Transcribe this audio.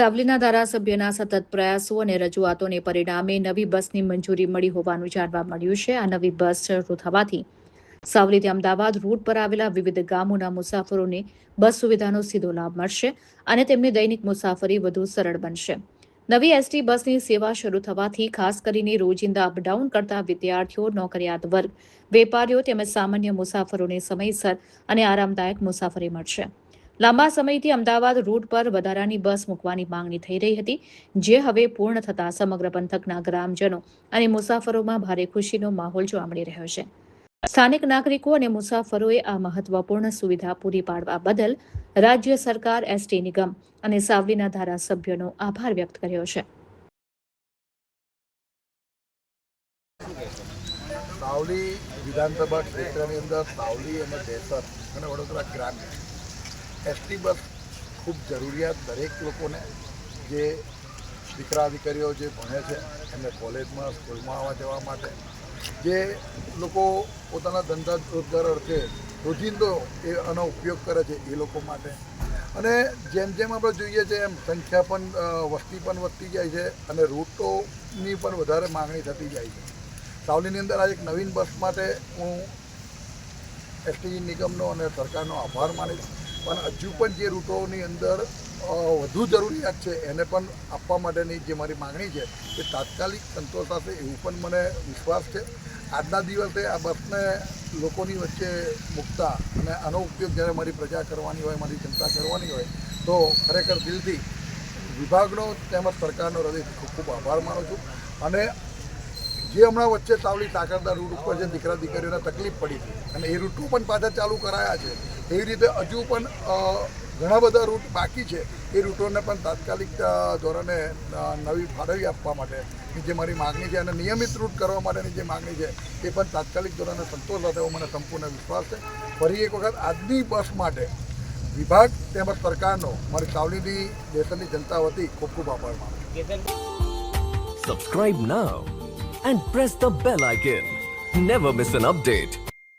સાવલીના ધારાસભ્યના સતત પ્રયાસો અને રજૂઆતોને પરિણામે નવી બસની મંજૂરી મળી હોવાનું જાણવા મળ્યું છે. આ નવી બસ શરૂ થવાથી સાવલીથી અમદાવાદ રૂટ પર આવેલા વિવિધ ગામોના મુસાફરોને બસ સુવિધાનો સીધો લાભ મળશે અને તેમની દૈનિક મુસાફરી વધુ સરળ બનશે. નવી એસટી બસની સેવા શરૂ થવાથી ખાસ કરીને રોજિંદા અપડાઉન કરતા વિદ્યાર્થીઓ, નોકરિયાત વર્ગ, વેપારીઓ તેમજ સામાન્ય મુસાફરોને સમયસર અને આરામદાયક મુસાફરી મળશે. લાંબા સમયથી અમદાવાદ રૂટ પર વધારાની બસ મૂકવાની માંગણી થઈ રહી હતી, જે હવે પૂર્ણ થતાં સમગ્ર પંથકના ગ્રામજનો અને મુસાફરોમાં ભારે ખુશીનો માહોલ જોવા મળી રહ્યો છે. સ્થાનિક નાગરિકો અને મુસાફરોએ આ મહત્વપૂર્ણ સુવિધા પૂરી પાડવા બદલ રાજ્ય સરકાર, એસટી નિગમ અને સાવલીના ધારાસભ્યોનો આભાર વ્યક્ત કર્યો છે. સાવલી વિધાનસભા ક્ષેત્રની અંદર સાવલી અને દેસર અને વડોદરા ગ્રામ્ય એસટી બસ ખૂબ જરૂરિયાત દરેક લોકોને, જે દીકરા દીકરીઓ જે ભણે છે એમને કોલેજમાં, સ્કૂલમાં આવવા જવા માટે, જે લોકો પોતાના ધંધા રોજગાર અર્થે રોજિંદો આનો ઉપયોગ કરે છે એ લોકો માટે. અને જેમ જેમ આપણે જોઈએ છે એમ સંખ્યા પણ વસ્તી પણ વધતી જાય છે અને રૂટોની પણ વધારે માગણી થતી જાય છે. સાવલીની અંદર આ એક નવીન બસ માટે હું એસટી નિગમનો અને સરકારનો આભાર માનીશ. પણ હજુ પણ જે રૂટોની અંદર વધુ જરૂરિયાત છે એને પણ આપવા માટેની જે મારી માગણી છે એ તાત્કાલિક સંતોષાશે એવું પણ મને વિશ્વાસ છે. આજના દિવસે આ બસને લોકોની વચ્ચે મૂકતા અને આનો ઉપયોગ જ્યારે મારી પ્રજા કરવાની હોય, મારી જનતા કરવાની હોય, તો ખરેખર દિલથી વિભાગનો તેમજ સરકારનો હૃદયથી ખૂબ ખૂબ આભાર માનું છું. અને જે હમણાં વચ્ચે સાવલી સાકરદા રૂટ ઉપર જે દીકરા દીકરીઓને તકલીફ પડી હતી અને એ રૂટો પણ પાછા ચાલુ કરાયા છે, એવી રીતે હજુ પણ ઘણા બધા રૂટ બાકી છે. એ રૂટોને પણ તાત્કાલિક ધોરણે નવી ફાળવી આપવા માટેની જે મારી માગણી છે અને નિયમિત રૂટ કરવા માટેની જે માગણી છે એ પણ તાત્કાલિક ધોરણે સંતોષ સાથે એવો મને સંપૂર્ણ વિશ્વાસ છે. ફરી એક વખત આજની બસ માટે વિભાગ તેમજ સરકારનો મારી સાવલીની દેશની જનતા વતી ખૂબ ખૂબ આભાર માનું છું. Subscribe now and press the bell icon. Never miss an update.